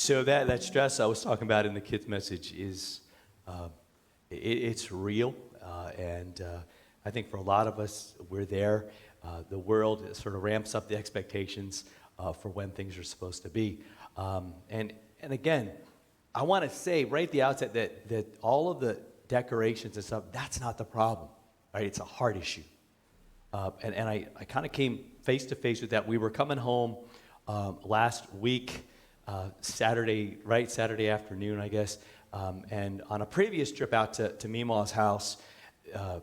So that stress I was talking about in the kids' message is it's real, and I think for a lot of us, we're there. The world sort of ramps up the expectations for when things are supposed to be, and again, I want to say right at the outset that all of the decorations and stuff, that's not the problem, right? It's a heart issue, and I kind of came face to face with that. We were coming home last week. Saturday afternoon, I guess. And on a previous trip out to Meemaw's house, I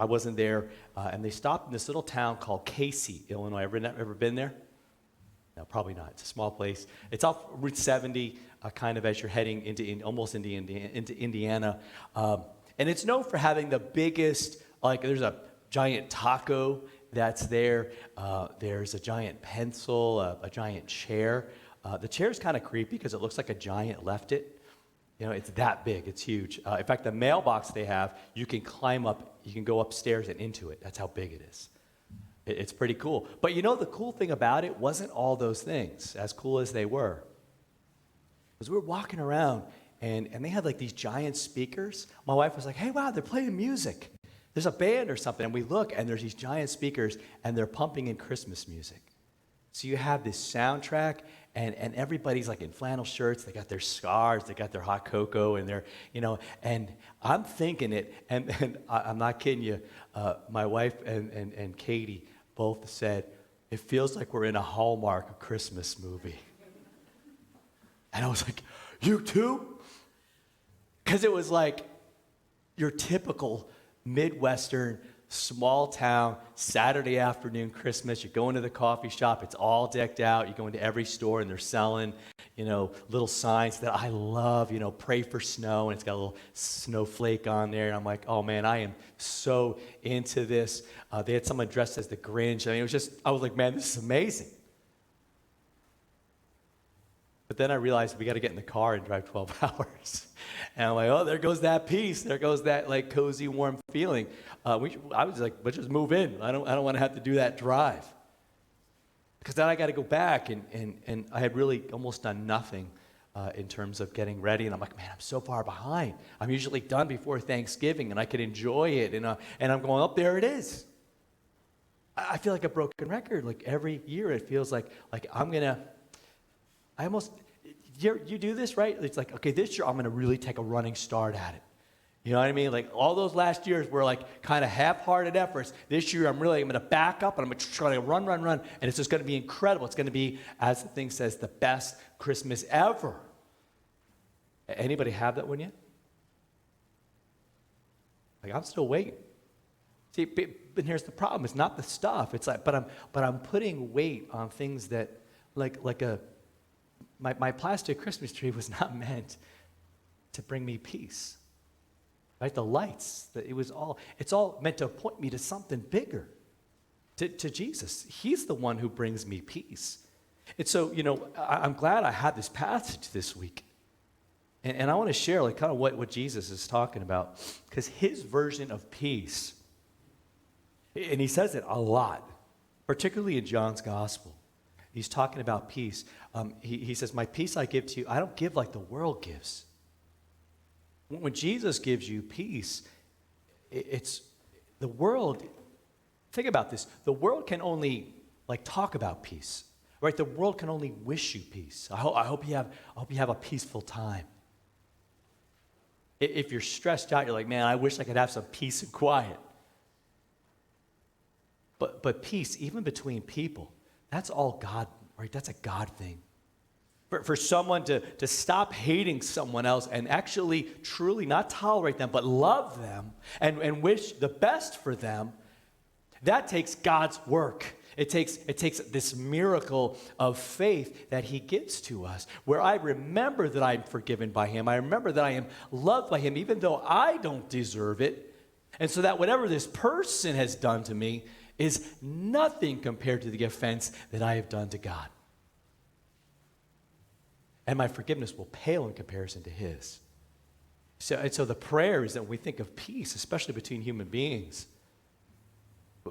wasn't there, and they stopped in this little town called Casey, Illinois. Ever been there? No, probably not. It's a small place. It's off Route 70, kind of as you're heading almost into Indiana. And it's known for having the biggest, there's a giant taco that's there. There's a giant pencil, a giant chair. The chair's kind of creepy because it looks like a giant left it. You know, it's that big. It's huge. In fact, the mailbox they have, you can climb up, you can go upstairs and into it. That's how big it is. It's pretty cool. But you know, the cool thing about it wasn't all those things, as cool as they were. Because we were walking around, and they had like these giant speakers. My wife was like, hey, wow, they're playing music. There's a band or something. And we look, and there's these giant speakers, and they're pumping in Christmas music. So you have this soundtrack, and everybody's like in flannel shirts. They got their scarves, they got their hot cocoa, and they're, and I'm thinking it, and I'm not kidding you. My wife and Katie both said, it feels like we're in a Hallmark Christmas movie. And I was like, you too? Because it was like your typical Midwestern small town, Saturday afternoon, Christmas. You go into the coffee shop, it's all decked out. You go into every store and they're selling, little signs that I love, pray for snow, and it's got a little snowflake on there. And I'm like, oh man, I am so into this. They had someone dressed as the Grinch. I mean, I was like, man, this is amazing. But then I realized we got to get in the car and drive 12 hours. And I'm like, oh, there goes that peace. There goes that like cozy, warm feeling. I was like, let's just move in. I don't want to have to do that drive. Because then I got to go back, and I had really almost done nothing in terms of getting ready. And I'm like, man, I'm so far behind. I'm usually done before Thanksgiving, and I could enjoy it. And I'm going, oh, there it is. I feel like a broken record. Like every year it feels like you do this, right? It's like, okay, this year I'm going to really take a running start at it. You know what I mean? Like all those last years were like kind of half-hearted efforts. This year I'm going to back up and I'm going to try to run. And it's just going to be incredible. It's going to be, as the thing says, the best Christmas ever. Anybody have that one yet? Like I'm still waiting. See, but here's the problem. It's not the stuff. It's like, but I'm putting weight on things that my plastic Christmas tree was not meant to bring me peace. Right? The lights, it's all meant to point me to something bigger, to Jesus. He's the one who brings me peace. And so, I'm glad I had this passage this week. And I want to share like kind of what Jesus is talking about, because his version of peace, and he says it a lot, particularly in John's gospel. He's talking about peace. He says, my peace I give to you, I don't give like the world gives. When Jesus gives you peace, it's the world. Think about this. The world can only talk about peace, right? The world can only wish you peace. I hope you have a peaceful time. If you're stressed out, you're like, man, I wish I could have some peace and quiet. But peace, even between people, that's all God, right? That's a God thing. For someone to stop hating someone else and actually truly not tolerate them, but love them and wish the best for them, that takes God's work. It takes this miracle of faith that he gives to us, where I remember that I'm forgiven by him. I remember that I am loved by him, even though I don't deserve it. And so that whatever this person has done to me is nothing compared to the offense that I have done to God. And my forgiveness will pale in comparison to his. So the prayer is that when we think of peace, especially between human beings,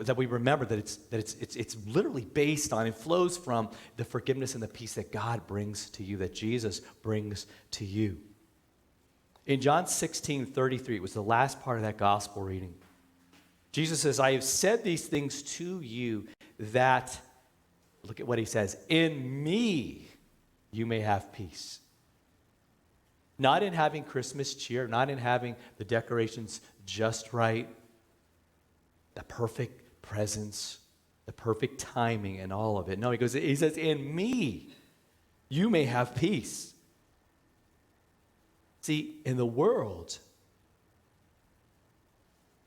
that we remember that it's literally based on and flows from the forgiveness and the peace that God brings to you, that Jesus brings to you. In John 16:33, it was the last part of that gospel reading. Jesus says, I have said these things to you that, look at what he says, in me you may have peace. Not in having Christmas cheer, not in having the decorations just right, the perfect presence, the perfect timing and all of it. No, he says, in me, you may have peace. See, in the world,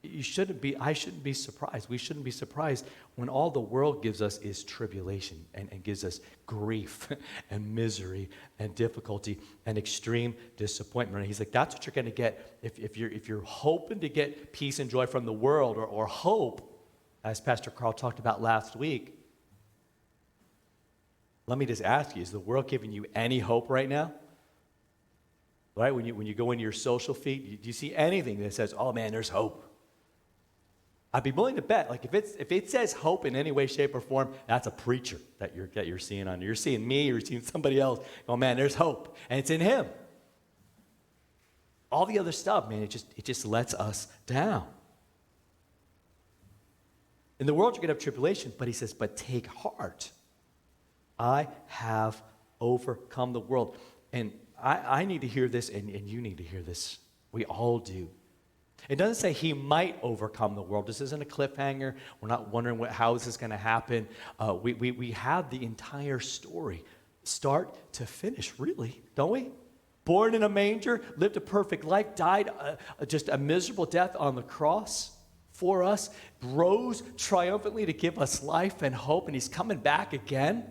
I shouldn't be surprised. We shouldn't be surprised when all the world gives us is tribulation and gives us grief and misery and difficulty and extreme disappointment. And he's like, that's what you're going to get if you're hoping to get peace and joy from the world or hope, as Pastor Carl talked about last week. Let me just ask you, is the world giving you any hope right now? Right? When you go into your social feed, do you see anything that says, oh man, there's hope? I'd be willing to bet, like if it says hope in any way, shape, or form, that's a preacher that you're seeing on. You're seeing me, you're seeing somebody else. Oh man, there's hope, and it's in him. All the other stuff, man, it just lets us down. In the world, you're going to have tribulation, but he says, but take heart. I have overcome the world. And I need to hear this, and you need to hear this. We all do. It doesn't say he might overcome the world. This isn't a cliffhanger. We're not wondering how is this going to happen. We have the entire story, start to finish, really, don't we? Born in a manger, lived a perfect life, died just a miserable death on the cross for us, rose triumphantly to give us life and hope, and he's coming back again.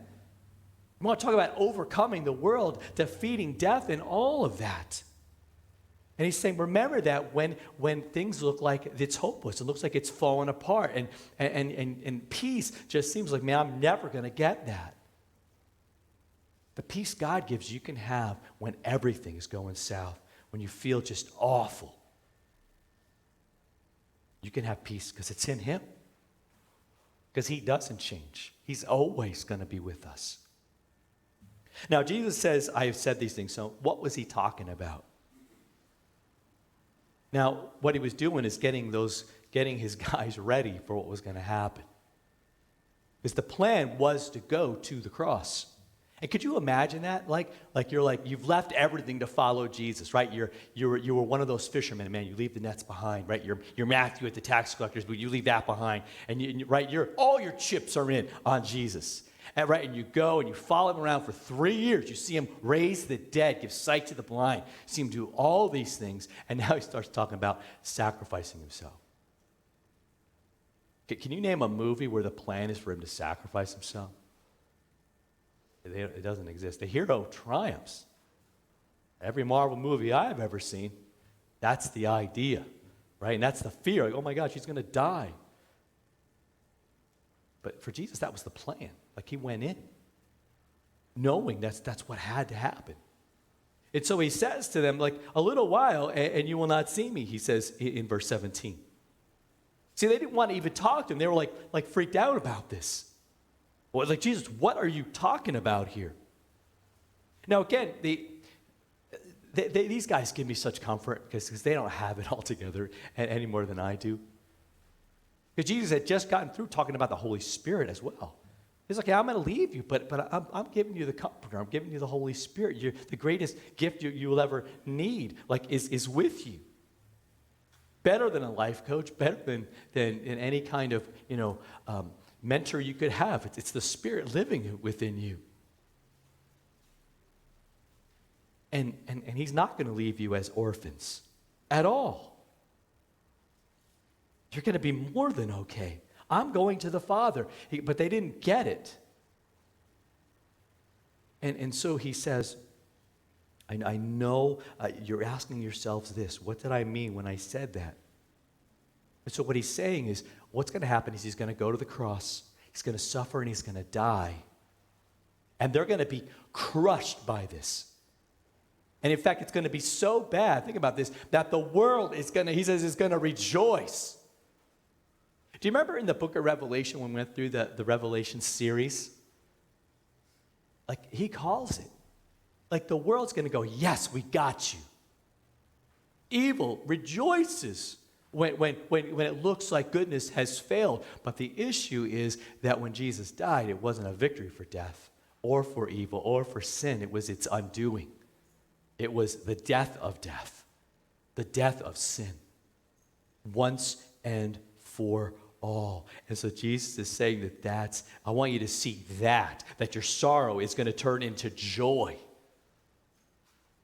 We want to talk about overcoming the world, defeating death, and all of that. And he's saying, remember that when things look like it's hopeless, it looks like it's falling apart, and peace just seems like, man, I'm never going to get that. The peace God gives you can have when everything is going south, when you feel just awful. You can have peace because it's in him. Because he doesn't change. He's always going to be with us. Now, Jesus says, I have said these things. So what was he talking about? Now, what he was doing is getting his guys ready for what was going to happen. Because the plan was to go to the cross. And could you imagine that? Like you've left everything to follow Jesus, right? You were one of those fishermen, man. You leave the nets behind, right? You're Matthew at the tax collectors, but you leave that behind, and right, all your chips are in on Jesus, and right, and you go and you follow him around for 3 years. You see him raise the dead, give sight to the blind. You see him do all these things, and now he starts talking about sacrificing himself. Can you name a movie where the plan is for him to sacrifice himself? It doesn't exist. The hero triumphs. Every Marvel movie I've ever seen, that's the idea, right? And that's the fear. Like, oh my gosh, he's going to die. But for Jesus, that was the plan. Like he went in, knowing that's what had to happen. And so he says to them, like, a little while, and you will not see me, he says in verse 17. See, they didn't want to even talk to him. They were like freaked out about this. Well, like, Jesus, what are you talking about here? Now, again, these guys give me such comfort because they don't have it all together any more than I do. Because Jesus had just gotten through talking about the Holy Spirit as well. He's like, yeah, I'm going to leave you, but I'm giving you the Comforter. I'm giving you the Holy Spirit. The greatest gift you will ever need, is with you. Better than a life coach, better than in any kind of, mentor you could have. It's the Spirit living within you. And he's not going to leave you as orphans at all. You're going to be more than okay. I'm going to the Father. But they didn't get it. And so he says, I know you're asking yourselves this. What did I mean when I said that? And so what he's saying is, what's going to happen is he's going to go to the cross. He's going to suffer and he's going to die. And they're going to be crushed by this. And in fact, it's going to be so bad, think about this, that the world is going to, he says, is going to rejoice. Do you remember in the book of Revelation when we went through the Revelation series? Like, he calls it. Like, the world's going to go, yes, we got you. Evil rejoices when it looks like goodness has failed. But the issue is that when Jesus died, it wasn't a victory for death or for evil or for sin. It was its undoing. It was the death of death, the death of sin, once and for all. And so Jesus is saying I want you to see that your sorrow is going to turn into joy.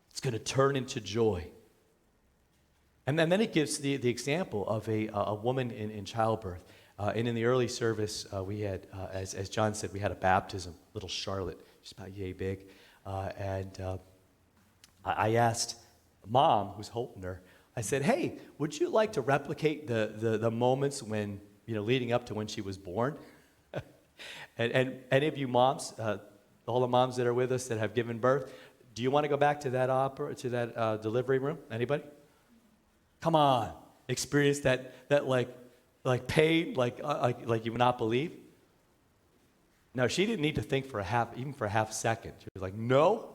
It's going to turn into joy. And then he gives the example of a woman in childbirth. And in the early service, we had, as John said, we had a baptism, little Charlotte, she's about yay big. I asked Mom, who's holding her, I said, hey, would you like to replicate the moments when, leading up to when she was born? and any of you moms, all the moms that are with us that have given birth, do you want to go back to that delivery room? Anybody? Come on, experience that like pain, like you would not believe. No, she didn't need to think for a half second. She was like, no.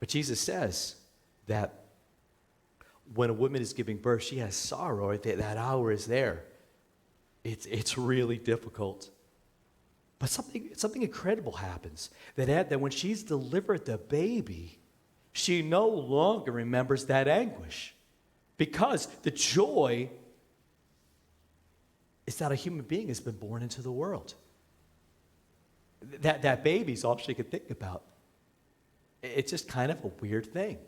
But Jesus says that when a woman is giving birth, she has sorrow. That hour is there. It's really difficult. But something incredible happens. That when she's delivered the baby, she no longer remembers that anguish, because the joy is that a human being has been born into the world. That baby's all she could think about. It's just kind of a weird thing,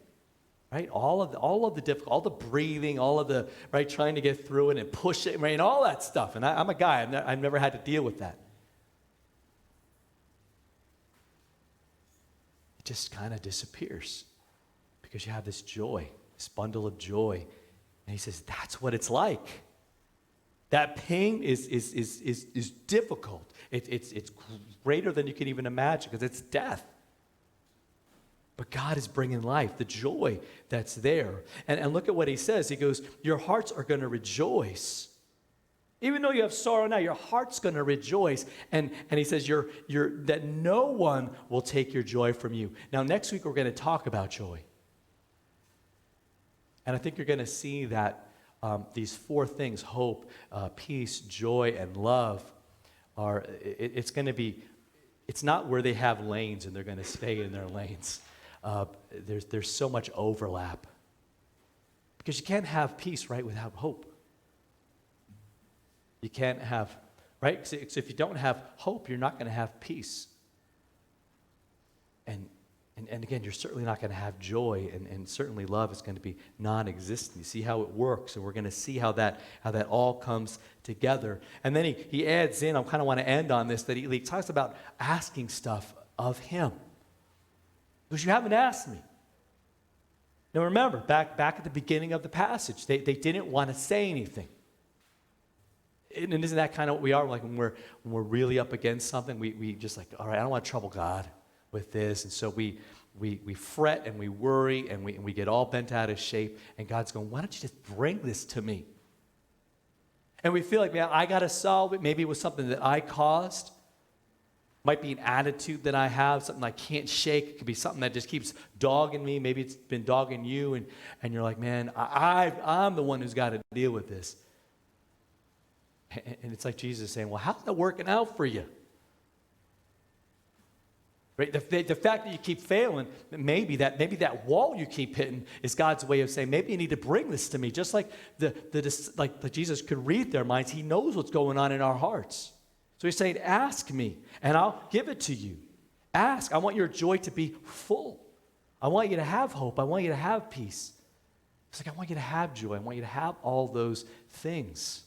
right? All of the difficult, all the breathing, all of the trying to get through it and push it, right, and all that stuff. And I'm a guy; I've never had to deal with that. It just kind of disappears. Because you have this joy, this bundle of joy. And he says, that's what it's like. That pain is difficult. It's greater than you can even imagine, because it's death. But God is bringing life, the joy that's there. And look at what he says. He goes, your hearts are going to rejoice. Even though you have sorrow now, your heart's going to rejoice. And he says that no one will take your joy from you. Now, next week, we're going to talk about joy. And I think you're going to see that these four things, hope, peace, joy, and love, it's going to be, it's not where they have lanes and they're going to stay in their lanes. There's so much overlap. Because you can't have peace, right, without hope. You can't have, right? So if you don't have hope, you're not going to have peace. And again, you're certainly not going to have joy, and certainly love is going to be non-existent. You see how it works, and we're going to see how that all comes together. And then he adds in, I kind of want to end on this, that he talks about asking stuff of him. Because you haven't asked me. Now remember, back at the beginning of the passage, they didn't want to say anything. And isn't that kind of what we are? Like when we're really up against something, we just like, all right, I don't want to trouble God with this, and so we fret and we worry and we get all bent out of shape, and God's going, why don't you just bring this to me? And we feel like, man, I got to solve it. Maybe it was something that I caused. Might be an attitude that I have, something I can't shake. It could be something that just keeps dogging me. Maybe it's been dogging you, and you're like, man, I'm the one who's got to deal with this. And it's like Jesus saying, well, how's that working out for you? Right? The fact that you keep failing, maybe that wall you keep hitting is God's way of saying, maybe you need to bring this to me. Just like like Jesus could read their minds. He knows what's going on in our hearts. So he's saying, ask me, and I'll give it to you. Ask. I want your joy to be full. I want you to have hope. I want you to have peace. It's like, I want you to have joy. I want you to have all those things.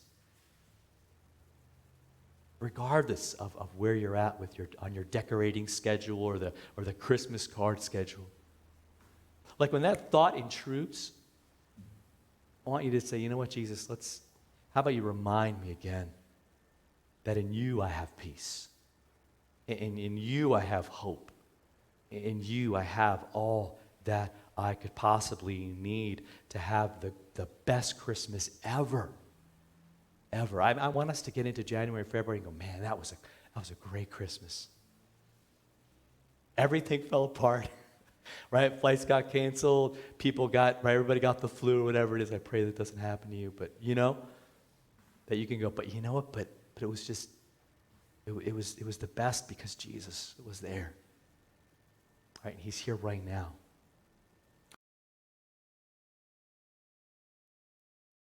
Regardless of where you're at on your decorating schedule or the Christmas card schedule. Like when that thought intrudes, I want you to say, you know what, Jesus, how about you remind me again that in you I have peace. In you I have hope. In you I have all that I could possibly need to have the best Christmas ever. Ever. I want us to get into January, February and go, man, that was a great Christmas. Everything fell apart, right? Flights got canceled. Everybody got the flu or whatever it is. I pray that doesn't happen to you. But that you can go, but you know what? But it was just, it was the best because Jesus was there. Right? And he's here right now.